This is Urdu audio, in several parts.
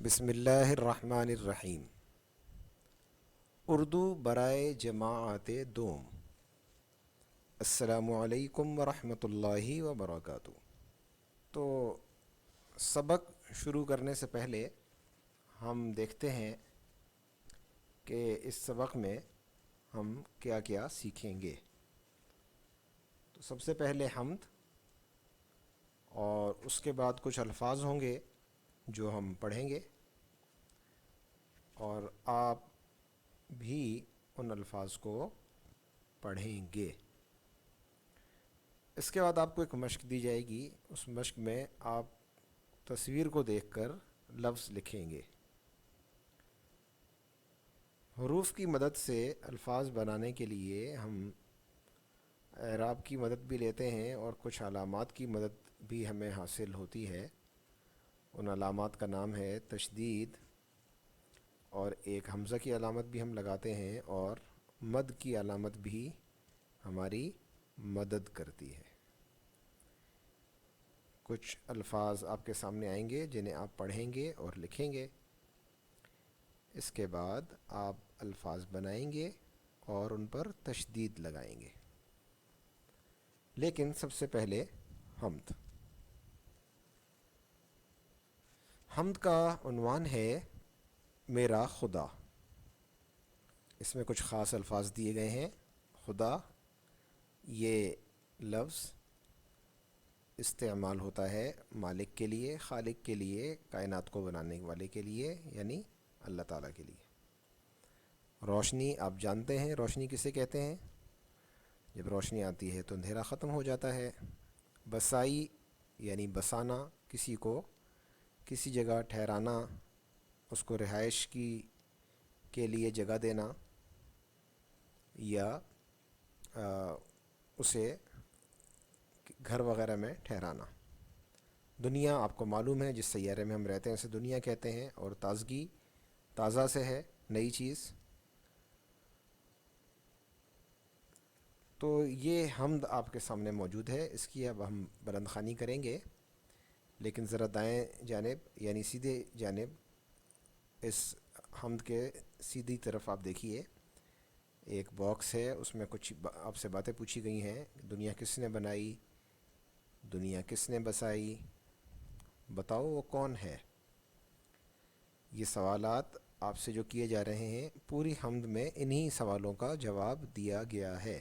بسم اللہ الرحمن الرحیم۔ اردو برائے جماعت دوم۔ السلام علیکم ورحمۃ اللہ وبرکاتہ۔ تو سبق شروع کرنے سے پہلے ہم دیکھتے ہیں کہ اس سبق میں ہم کیا کیا سیکھیں گے۔ تو سب سے پہلے حمد، اور اس کے بعد کچھ الفاظ ہوں گے جو ہم پڑھیں گے، اور آپ بھی ان الفاظ کو پڑھیں گے۔ اس کے بعد آپ کو ایک مشق دی جائے گی، اس مشق میں آپ تصویر کو دیکھ کر لفظ لکھیں گے۔ حروف کی مدد سے الفاظ بنانے کے لیے ہم اعراب کی مدد بھی لیتے ہیں، اور کچھ علامات کی مدد بھی ہمیں حاصل ہوتی ہے۔ ان علامات کا نام ہے تشدید، اور ایک حمزہ کی علامت بھی ہم لگاتے ہیں، اور مد کی علامت بھی ہماری مدد کرتی ہے۔ کچھ الفاظ آپ کے سامنے آئیں گے جنہیں آپ پڑھیں گے اور لکھیں گے۔ اس کے بعد آپ الفاظ بنائیں گے اور ان پر تشدید لگائیں گے۔ لیکن سب سے پہلے حمد۔ حمد کا عنوان ہے میرا خدا۔ اس میں کچھ خاص الفاظ دیے گئے ہیں۔ خدا، یہ لفظ استعمال ہوتا ہے مالک کے لیے، خالق کے لیے، کائنات کو بنانے والے کے لیے، یعنی اللہ تعالیٰ کے لیے۔ روشنی، آپ جانتے ہیں روشنی کسے کہتے ہیں؟ جب روشنی آتی ہے تو اندھیرا ختم ہو جاتا ہے۔ بسائی یعنی بسانا، کسی کو کسی جگہ ٹھہرانا، اس کو رہائش کے لیے جگہ دینا، یا اسے گھر وغیرہ میں ٹھہرانا۔ دنیا، آپ کو معلوم ہے جس سیارے میں ہم رہتے ہیں اسے دنیا کہتے ہیں، اور تازگی، تازہ سے ہے، نئی چیز۔ تو یہ حمد آپ کے سامنے موجود ہے، اس کی اب ہم بلند خوانی کریں گے۔ لیکن ذرا دائیں جانب یعنی سیدھے جانب اس حمد کے سیدھی طرف آپ دیکھیے، ایک باکس ہے، اس میں کچھ آپ سے باتیں پوچھی گئی ہیں۔ دنیا کس نے بنائی؟ دنیا کس نے بسائی؟ بتاؤ وہ کون ہے؟ یہ سوالات آپ سے جو کیے جا رہے ہیں، پوری حمد میں انہی سوالوں کا جواب دیا گیا ہے۔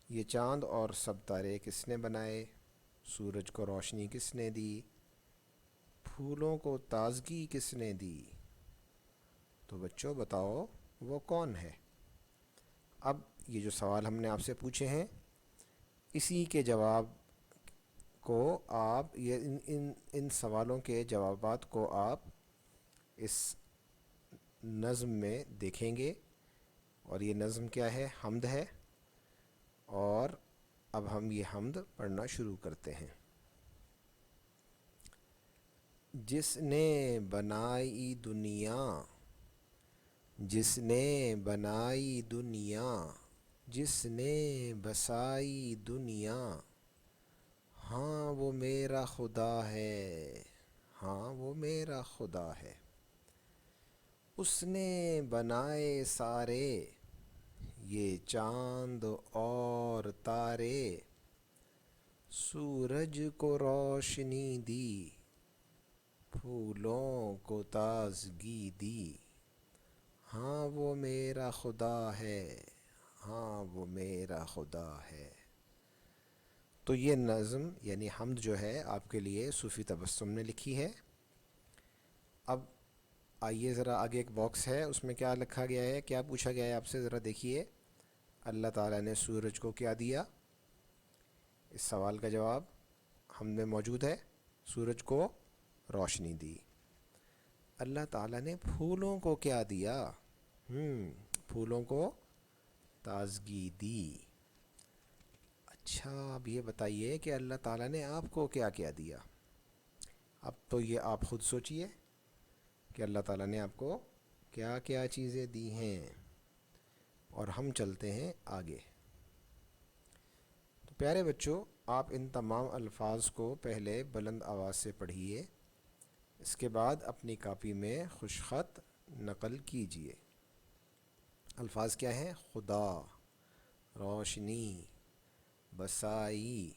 یہ چاند اور سب تارے کس نے بنائے؟ سورج کو روشنی کس نے دی؟ پھولوں کو تازگی کس نے دی؟ تو بچوں بتاؤ وہ کون ہے؟ اب یہ جو سوال ہم نے آپ سے پوچھے ہیں، اسی کے جواب کو آپ ان سوالوں کے جوابات کو آپ اس نظم میں دیکھیں گے، اور یہ نظم کیا ہے؟ حمد ہے۔ اور اب ہم یہ حمد پڑھنا شروع کرتے ہیں۔ جس نے بنائی دنیا، جس نے بنائی دنیا، جس نے بسائی دنیا، ہاں وہ میرا خدا ہے، ہاں وہ میرا خدا ہے۔ اس نے بنائے سارے یہ چاند اور تارے، سورج کو روشنی دی، پھولوں کو تازگی دی، ہاں وہ میرا خدا ہے، ہاں وہ میرا خدا ہے۔ تو یہ نظم یعنی حمد جو ہے آپ کے لیے صوفی تبسم نے لکھی ہے۔ اب آئیے ذرا آگے ایک باکس ہے، اس میں کیا لکھا گیا ہے، کیا پوچھا گیا ہے آپ سے، ذرا دیکھیے۔ اللہ تعالیٰ نے سورج کو کیا دیا؟ اس سوال کا جواب ہم میں موجود ہے، سورج کو روشنی دی۔ اللہ تعالیٰ نے پھولوں کو کیا دیا؟ پھولوں کو تازگی دی۔ اچھا، اب یہ بتائیے کہ اللہ تعالیٰ نے آپ کو کیا کیا دیا؟ اب تو یہ آپ خود سوچئے کہ اللہ تعالیٰ نے آپ کو کیا کیا چیزیں دی ہیں، اور ہم چلتے ہیں آگے۔ تو پیارے بچوں، آپ ان تمام الفاظ کو پہلے بلند آواز سے پڑھیے، اس کے بعد اپنی کاپی میں خوش خط نقل کیجیے۔ الفاظ کیا ہیں؟ خدا، روشنی، بسائی،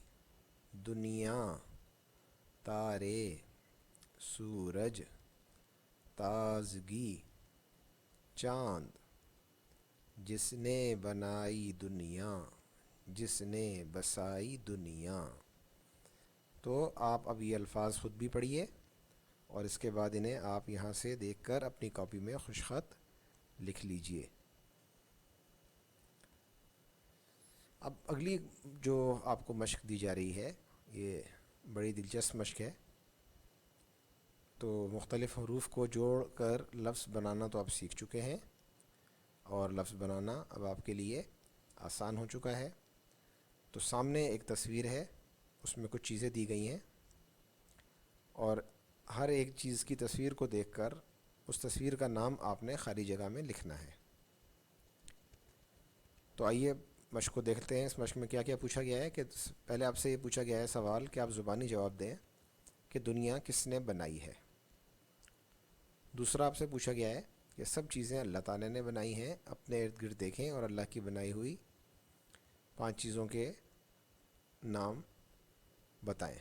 دنیا، تارے، سورج، تازگی، چاند، جس نے بنائی دنیا، جس نے بسائی دنیا۔ تو آپ اب یہ الفاظ خود بھی پڑھیے اور اس کے بعد انہیں آپ یہاں سے دیکھ کر اپنی کاپی میں خوش خط لکھ لیجئے۔ اب اگلی جو آپ کو مشق دی جا رہی ہے یہ بڑی دلچسپ مشق ہے۔ تو مختلف حروف کو جوڑ کر لفظ بنانا تو آپ سیکھ چکے ہیں، اور لفظ بنانا اب آپ کے لیے آسان ہو چکا ہے۔ تو سامنے ایک تصویر ہے، اس میں کچھ چیزیں دی گئی ہیں، اور ہر ایک چیز کی تصویر کو دیکھ کر اس تصویر کا نام آپ نے خالی جگہ میں لکھنا ہے۔ تو آئیے مشق کو دیکھتے ہیں۔ اس مشق میں کیا کیا پوچھا گیا ہے کہ پہلے آپ سے یہ پوچھا گیا ہے سوال کہ آپ زبانی جواب دیں کہ دنیا کس نے بنائی ہے۔ دوسرا آپ سے پوچھا گیا ہے کہ سب چیزیں اللہ تعالیٰ نے بنائی ہیں، اپنے ارد گرد دیکھیں اور اللہ کی بنائی ہوئی 5 چیزوں کے نام بتائیں۔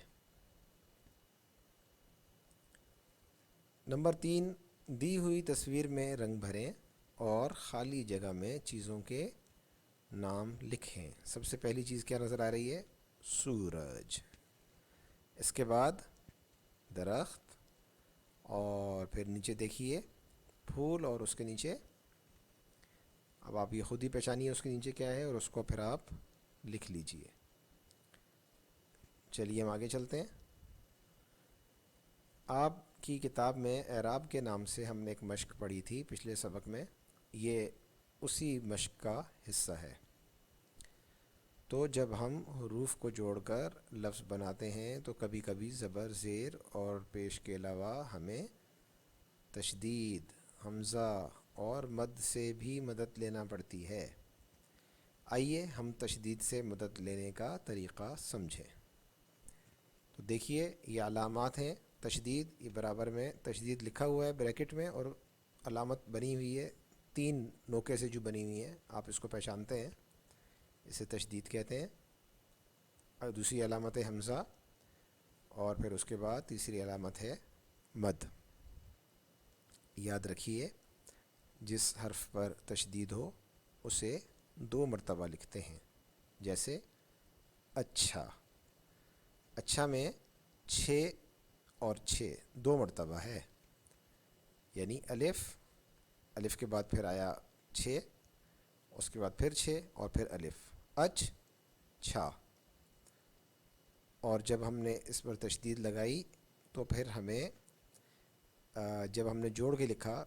نمبر 3، دی ہوئی تصویر میں رنگ بھریں اور خالی جگہ میں چیزوں کے نام لکھیں۔ سب سے پہلی چیز کیا نظر آ رہی ہے؟ سورج۔ اس کے بعد درخت، اور پھر نیچے دیکھیے پھول، اور اس کے نیچے اب آپ یہ خود ہی پہچانیے اس کے نیچے کیا ہے، اور اس کو پھر آپ لکھ لیجئے۔ چلیے ہم آگے چلتے ہیں۔ آپ کی کتاب میں اعراب کے نام سے ہم نے ایک مشق پڑھی تھی پچھلے سبق میں، یہ اسی مشق کا حصہ ہے۔ تو جب ہم حروف کو جوڑ کر لفظ بناتے ہیں تو کبھی کبھی زبر، زیر اور پیش کے علاوہ ہمیں تشدید، حمزہ اور مد سے بھی مدد لینا پڑتی ہے۔ آئیے ہم تشدید سے مدد لینے کا طریقہ سمجھیں۔ تو دیکھیے یہ علامات ہیں تشدید، یہ برابر میں تشدید لکھا ہوا ہے بریکٹ میں، اور علامت بنی ہوئی ہے 3 نوکے سے جو بنی ہوئی ہے، آپ اس کو پہچانتے ہیں، اسے تشدید کہتے ہیں۔ اور دوسری علامت ہے حمزہ، اور پھر اس کے بعد تیسری علامت ہے مد۔ یاد رکھیے جس حرف پر تشدید ہو اسے 2 مرتبہ لکھتے ہیں، جیسے اچھا۔ اچھا میں 6 اور 6 2 مرتبہ ہے، یعنی الف، الف کے بعد پھر آیا 6، اس کے بعد پھر 6 اور پھر الف، اچ چھا۔ اور جب ہم نے اس پر تشدید لگائی تو پھر ہمیں جب ہم نے جوڑ کے لکھا،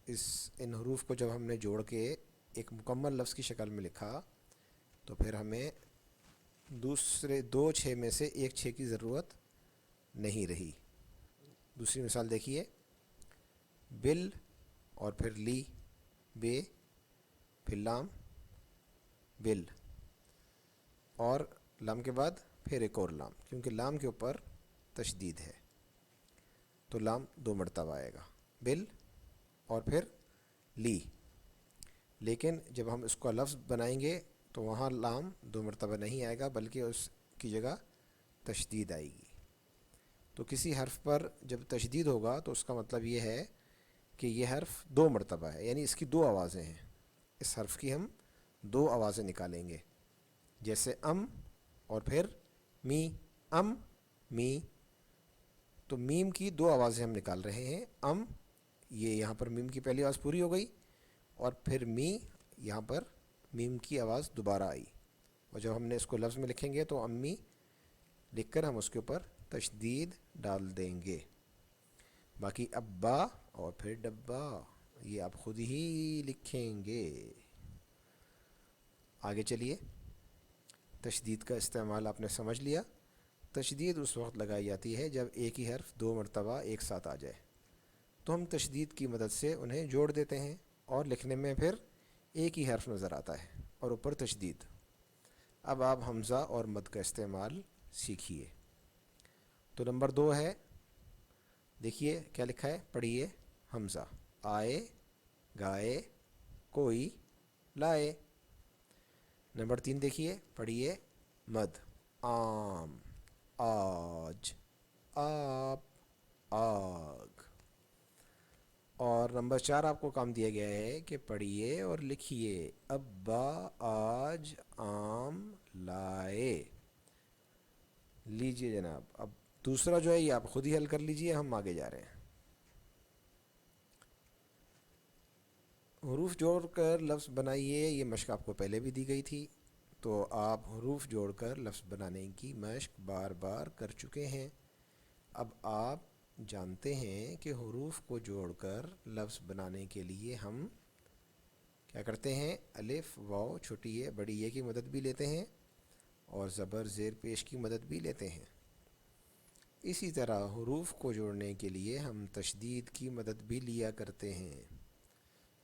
ان حروف کو جب ہم نے جوڑ کے ایک مکمل لفظ کی شکل میں لکھا تو پھر ہمیں دوسرے 2 6 میں سے ایک 6 کی ضرورت نہیں رہی۔ دوسری مثال دیکھیے، بل اور پھر لی، بے، پھر لام، بل، اور لام کے بعد پھر ایک اور لام، کیونکہ لام کے اوپر تشدید ہے تو لام 2 مرتبہ آئے گا، بل اور پھر لی۔ لیکن جب ہم اس کو لفظ بنائیں گے تو وہاں لام 2 مرتبہ نہیں آئے گا، بلکہ اس کی جگہ تشدید آئے گی۔ تو کسی حرف پر جب تشدید ہوگا تو اس کا مطلب یہ ہے کہ یہ حرف 2 مرتبہ ہے، یعنی اس کی 2 آوازیں ہیں۔ اس حرف کی ہم 2 آوازیں نکالیں گے، جیسے ام اور پھر می، ام می۔ تو میم کی 2 آوازیں ہم نکال رہے ہیں، ام، یہ یہاں پر میم کی پہلی آواز پوری ہو گئی، اور پھر می، یہاں پر میم کی آواز دوبارہ آئی، اور جب ہم نے اس کو لفظ میں لکھیں گے تو امی لکھ کر ہم اس کے اوپر تشدید ڈال دیں گے۔ باقی ابا اور پھر ڈبا یہ آپ خود ہی لکھیں گے۔ آگے چلیے، تشدید کا استعمال آپ نے سمجھ لیا۔ تشدید اس وقت لگائی جاتی ہے جب ایک ہی حرف 2 مرتبہ ایک ساتھ آ جائے، تو ہم تشدید کی مدد سے انہیں جوڑ دیتے ہیں اور لکھنے میں پھر ایک ہی حرف نظر آتا ہے اور اوپر تشدید۔ اب آپ حمزہ اور مد کا استعمال سیکھیے۔ تو نمبر 2 ہے دیکھیے کیا لکھا ہے، پڑھیے، حمزہ، آئے، گائے، کوئی، لائے۔ نمبر 3 دیکھیے، پڑھیے، مد، آم، آج، آپ، آگ۔ اور نمبر 4 آپ کو کام دیا گیا ہے کہ پڑھیے اور لکھیے، ابا آج آم لائے۔ لیجئے جناب، اب دوسرا جو ہے یہ آپ خود ہی حل کر لیجئے، ہم آگے جا رہے ہیں۔ حروف جوڑ کر لفظ بنائیے، یہ مشق آپ کو پہلے بھی دی گئی تھی، تو آپ حروف جوڑ کر لفظ بنانے کی مشق بار بار کر چکے ہیں۔ اب آپ جانتے ہیں کہ حروف کو جوڑ کر لفظ بنانے کے لیے ہم کیا کرتے ہیں، الف، واو، چھوٹی اے بڑی اے کی مدد بھی لیتے ہیں اور زبر زیر پیش کی مدد بھی لیتے ہیں۔ اسی طرح حروف کو جوڑنے کے لیے ہم تشدید کی مدد بھی لیا کرتے ہیں۔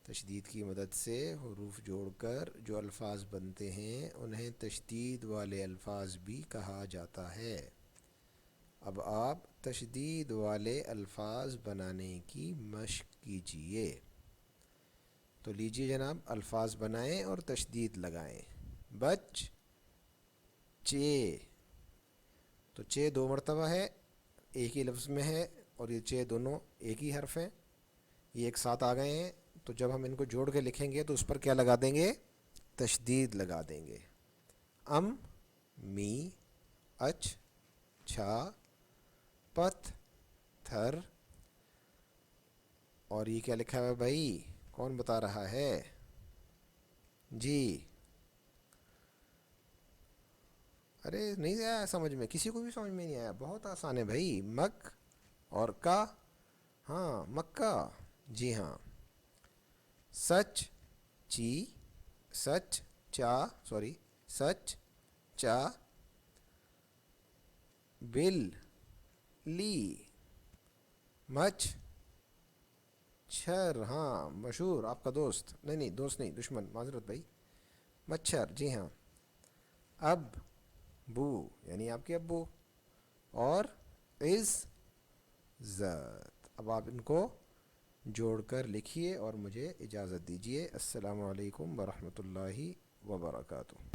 تشدید کی مدد سے حروف جوڑ کر جو الفاظ بنتے ہیں انہیں تشدید والے الفاظ بھی کہا جاتا ہے۔ اب آپ تشدید والے الفاظ بنانے کی مشق کیجئے۔ تو لیجئے جناب، الفاظ بنائیں اور تشدید لگائیں۔ بچ، چے، تو چے 2 مرتبہ ہے، ایک ہی لفظ میں ہے، اور یہ چے دونوں ایک ہی حرف ہیں، یہ ایک ساتھ آ گئے ہیں، تو جب ہم ان کو جوڑ کے لکھیں گے تو اس پر کیا لگا دیں گے، تشدید لگا دیں گے۔ ام، می، اچ، چھا، پتھ، تھر، اور یہ کیا لکھا ہے بھائی، کون بتا رہا ہے؟ جی، ارے نہیں آیا سمجھ میں، کسی کو بھی سمجھ میں نہیں آیا، بہت آسان ہے بھائی۔ مک اور کا، ہاں مکہ، جی ہاں۔ سچ، چی، سچ، چا، سوری، سچ، چا، بل، لی، مچھ، چھر، ہاں مشہور آپ کا دوست، نہیں نہیں دوست نہیں، دشمن، معذرت بھائی، مچھر، جی ہاں۔ اب، بو یعنی آپ کے ابو، اور عزت۔ اب آپ ان کو جوڑ کر لکھیے اور مجھے اجازت دیجیے۔ السلام علیکم ورحمۃ اللہ وبرکاتہ۔